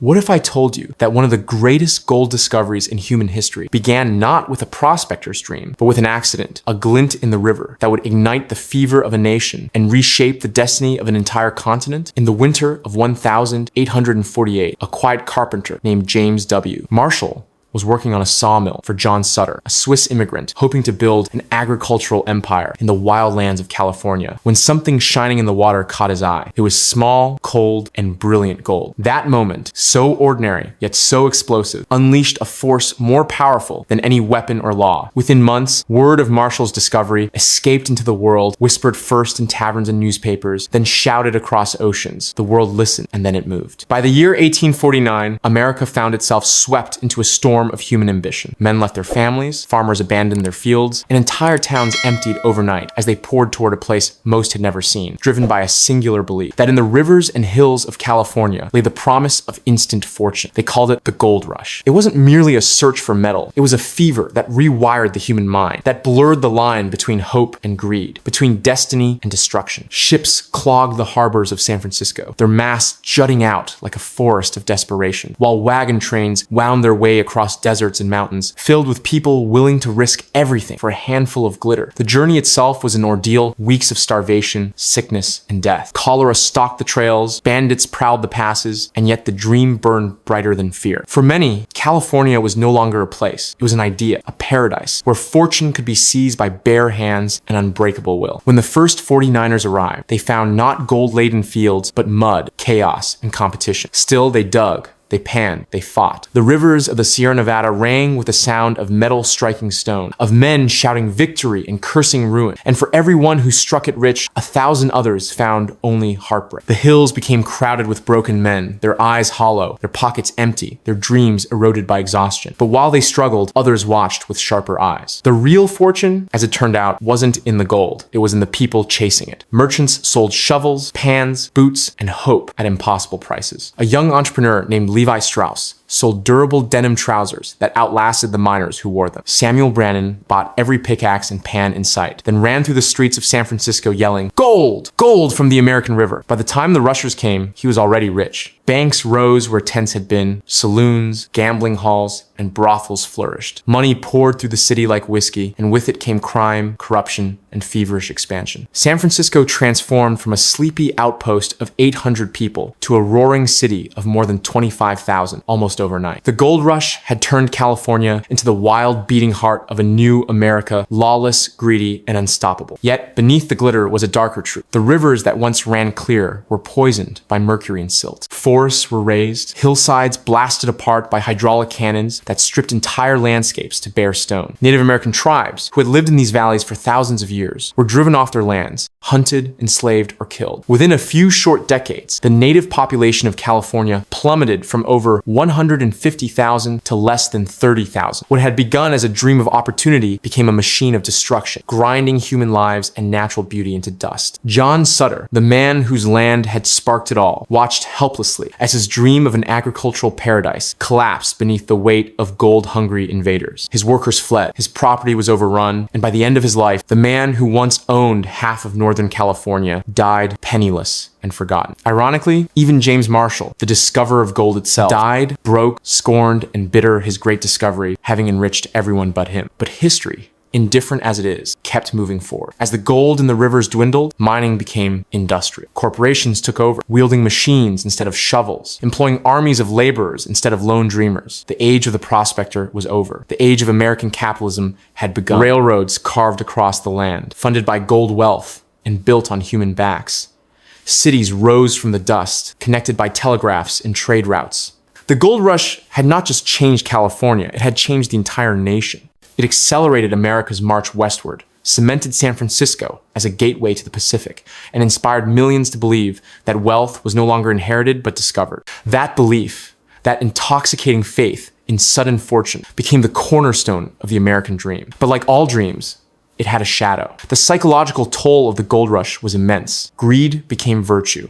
What if I told you that one of the greatest gold discoveries in human history began not with a prospector's dream, but with an accident, a glint in the river that would ignite the fever of a nation and reshape the destiny of an entire continent? In the winter of 1848, a quiet carpenter named James W. Marshall was working on a sawmill for John Sutter, a Swiss immigrant hoping to build an agricultural empire in the wild lands of California, when something shining in the water caught his eye. It was small, cold, and brilliant gold. That moment, so ordinary yet so explosive, unleashed a force more powerful than any weapon or law. Within months, word of Marshall's discovery escaped into the world, whispered first in taverns and newspapers, then shouted across oceans. The world listened, and then it moved. By the year 1849, America found itself swept into a storm of human ambition. Men left their families, farmers abandoned their fields, and entire towns emptied overnight as they poured toward a place most had never seen, driven by a singular belief that in the rivers and hills of California lay the promise of instant fortune. They called it the gold rush. It wasn't merely a search for metal. It was a fever that rewired the human mind, that blurred the line between hope and greed, between destiny and destruction. Ships clogged the harbors of San Francisco, their masts jutting out like a forest of desperation, while wagon trains wound their way across deserts and mountains, filled with people willing to risk everything for a handful of glitter. The journey itself was an ordeal, weeks of starvation, sickness, and death. Cholera stalked the trails, bandits prowled the passes, and yet the dream burned brighter than fear. For many, California was no longer a place. It was an idea, a paradise, where fortune could be seized by bare hands and unbreakable will. When the first 49ers arrived, they found not gold-laden fields, but mud, chaos, and competition. Still, they dug. They panned, they fought. The rivers of the Sierra Nevada rang with the sound of metal striking stone, of men shouting victory and cursing ruin. And for every one who struck it rich, 1,000 others found only heartbreak. The hills became crowded with broken men, their eyes hollow, their pockets empty, their dreams eroded by exhaustion. But while they struggled, others watched with sharper eyes. The real fortune, as it turned out, wasn't in the gold. It was in the people chasing it. Merchants sold shovels, pans, boots, and hope at impossible prices. A young entrepreneur named Levi Strauss sold durable denim trousers that outlasted the miners who wore them. Samuel Brannan bought every pickaxe and pan in sight, then ran through the streets of San Francisco yelling, "Gold! Gold from the American River!" By the time the rushers came, he was already rich. Banks rose where tents had been, saloons, gambling halls, and brothels flourished. Money poured through the city like whiskey, and with it came crime, corruption, and feverish expansion. San Francisco transformed from a sleepy outpost of 800 people to a roaring city of more than 25,000 almost overnight. The gold rush had turned California into the wild beating heart of a new America, lawless, greedy, and unstoppable. Yet beneath the glitter was a darker truth. The rivers that once ran clear were poisoned by mercury and silt. Forests were razed, hillsides blasted apart by hydraulic cannons that stripped entire landscapes to bare stone. Native American tribes, who had lived in these valleys for thousands of years, were driven off their lands, hunted, enslaved, or killed. Within a few short decades, the native population of California plummeted from over 150,000 to less than 30,000. What had begun as a dream of opportunity became a machine of destruction, grinding human lives and natural beauty into dust. John Sutter, the man whose land had sparked it all, watched helplessly as his dream of an agricultural paradise collapsed beneath the weight of gold-hungry invaders. His workers fled, his property was overrun, and by the end of his life, the man who once owned half of Northern California died penniless and forgotten. Ironically, even James Marshall, the discoverer of gold itself, died, broke, scorned, and bitter his great discovery, having enriched everyone but him. But history, indifferent as it is, kept moving forward. As the gold in the rivers dwindled, mining became industrial. Corporations took over, wielding machines instead of shovels, employing armies of laborers instead of lone dreamers. The age of the prospector was over. The age of American capitalism had begun. Railroads carved across the land, funded by gold wealth and built on human backs. Cities rose from the dust, connected by telegraphs and trade routes. The gold rush had not just changed California, it had changed the entire nation. It accelerated America's march westward, cemented San Francisco as a gateway to the Pacific, and inspired millions to believe that wealth was no longer inherited but discovered. That belief, that intoxicating faith in sudden fortune, became the cornerstone of the American dream. But like all dreams, it had a shadow. The psychological toll of the gold rush was immense. Greed became virtue.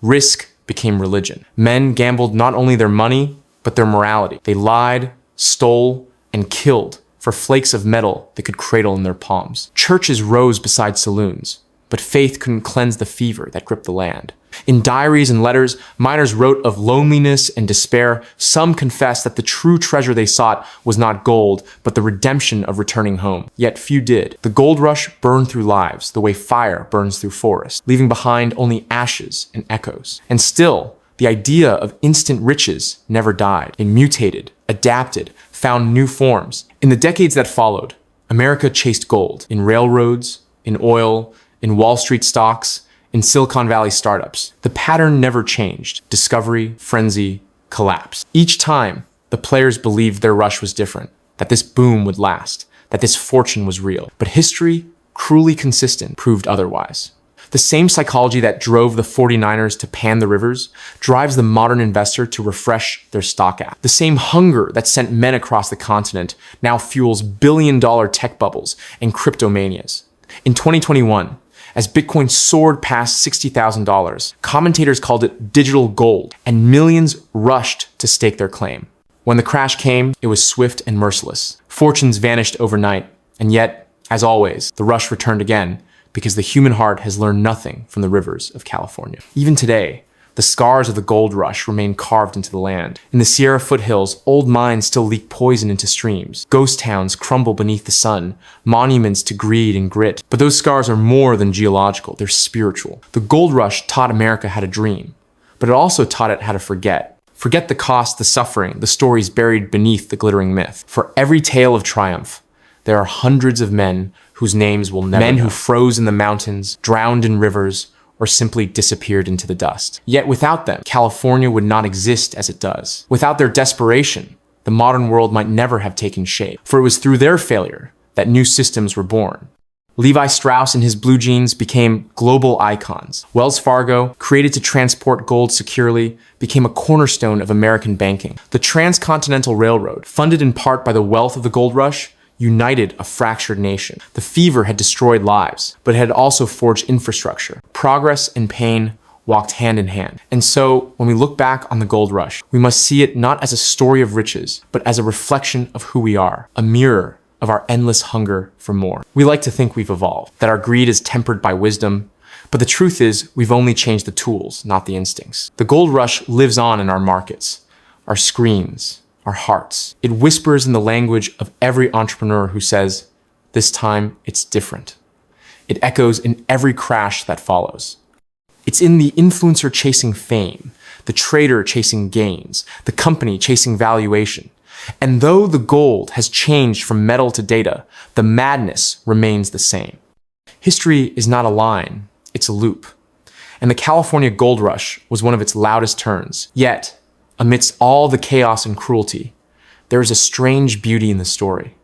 Risk became religion. Men gambled not only their money, but their morality. They lied, stole, and killed for flakes of metal they could cradle in their palms. Churches rose beside saloons, but faith couldn't cleanse the fever that gripped the land. In diaries and letters, miners wrote of loneliness and despair. Some confessed that the true treasure they sought was not gold, but the redemption of returning home. Yet few did. The gold rush burned through lives the way fire burns through forests, leaving behind only ashes and echoes. And still, the idea of instant riches never died. It mutated, adapted, found new forms. In the decades that followed, America chased gold in railroads, in oil, in Wall Street stocks, in Silicon Valley startups. The pattern never changed. Discovery, frenzy, collapse. Each time, the players believed their rush was different, that this boom would last, that this fortune was real. But history, cruelly consistent, proved otherwise. The same psychology that drove the 49ers to pan the rivers drives the modern investor to refresh their stock app. The same hunger that sent men across the continent now fuels billion-dollar tech bubbles and cryptomanias. In 2021, as Bitcoin soared past $60,000, commentators called it digital gold, and millions rushed to stake their claim. When the crash came, it was swift and merciless. Fortunes vanished overnight, and yet, as always, the rush returned again because the human heart has learned nothing from the rivers of California. Even today, the scars of the gold rush remain carved into the land. In the Sierra foothills, old mines still leak poison into streams. Ghost towns crumble beneath the sun, monuments to greed and grit. But those scars are more than geological, they're spiritual. The gold rush taught America how to dream, but it also taught it how to forget. Forget the cost, the suffering, the stories buried beneath the glittering myth. For every tale of triumph, there are hundreds of men whose names will never know. Men who froze in the mountains, drowned in rivers, or simply disappeared into the dust. Yet without them, California would not exist as it does. Without their desperation, the modern world might never have taken shape, for it was through their failure that new systems were born. Levi Strauss and his blue jeans became global icons. Wells Fargo, created to transport gold securely, became a cornerstone of American banking. The Transcontinental Railroad, funded in part by the wealth of the gold rush, united a fractured nation. The fever had destroyed lives, but it had also forged infrastructure. Progress and pain walked hand in hand. And so, when we look back on the gold rush, we must see it not as a story of riches, but as a reflection of who we are, a mirror of our endless hunger for more. We like to think we've evolved, that our greed is tempered by wisdom, but the truth is we've only changed the tools, not the instincts. The gold rush lives on in our markets, our screens, our hearts. It whispers in the language of every entrepreneur who says, "This time it's different." It echoes in every crash that follows. It's in the influencer chasing fame, the trader chasing gains, the company chasing valuation. And though the gold has changed from metal to data, the madness remains the same. History is not a line, it's a loop. And the California gold rush was one of its loudest turns. Yet, amidst all the chaos and cruelty, there is a strange beauty in the story,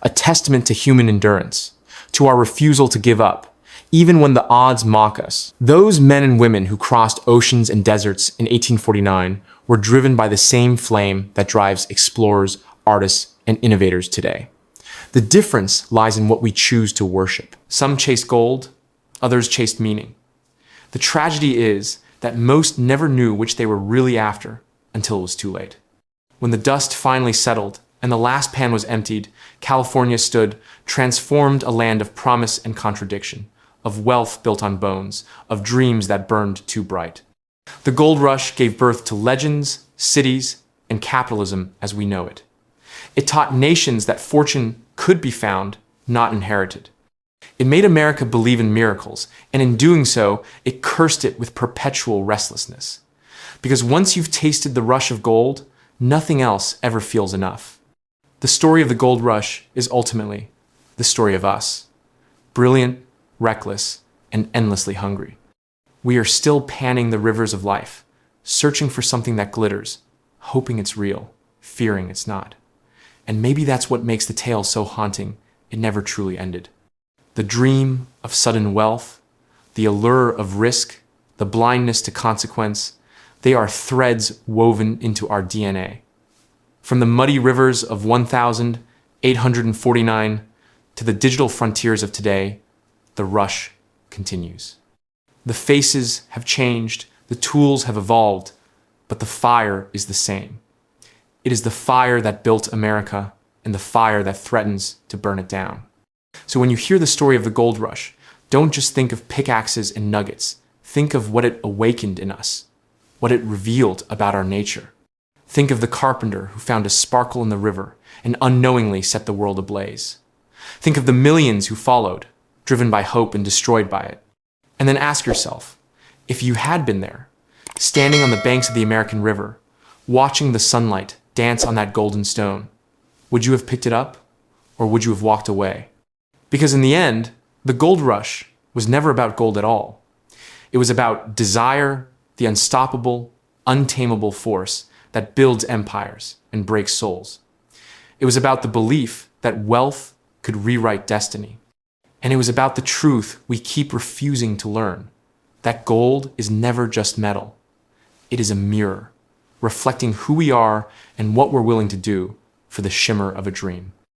a testament to human endurance, to our refusal to give up, even when the odds mock us. Those men and women who crossed oceans and deserts in 1849 were driven by the same flame that drives explorers, artists, and innovators today. The difference lies in what we choose to worship. Some chased gold, others chased meaning. The tragedy is that most never knew which they were really after until it was too late. When the dust finally settled and the last pan was emptied, California stood, transformed a land of promise and contradiction, of wealth built on bones, of dreams that burned too bright. The gold rush gave birth to legends, cities, and capitalism as we know it. It taught nations that fortune could be found, not inherited. It made America believe in miracles, and in doing so, it cursed it with perpetual restlessness. Because once you've tasted the rush of gold, nothing else ever feels enough. The story of the gold rush is ultimately the story of us. Brilliant, reckless, and endlessly hungry. We are still panning the rivers of life, searching for something that glitters, hoping it's real, fearing it's not. And maybe that's what makes the tale so haunting, it never truly ended. The dream of sudden wealth, the allure of risk, the blindness to consequence, they are threads woven into our DNA. From the muddy rivers of 1849 to the digital frontiers of today, the rush continues. The faces have changed, the tools have evolved, but the fire is the same. It is the fire that built America and the fire that threatens to burn it down. So when you hear the story of the gold rush, don't just think of pickaxes and nuggets. Think of what it awakened in us, what it revealed about our nature. Think of the carpenter who found a sparkle in the river and unknowingly set the world ablaze. Think of the millions who followed, driven by hope and destroyed by it. And then ask yourself, if you had been there, standing on the banks of the American River, watching the sunlight dance on that golden stone, would you have picked it up, or would you have walked away? Because in the end, the gold rush was never about gold at all. It was about desire, the unstoppable, untamable force that builds empires and breaks souls. It was about the belief that wealth could rewrite destiny. And it was about the truth we keep refusing to learn, that gold is never just metal. It is a mirror, reflecting who we are and what we're willing to do for the shimmer of a dream.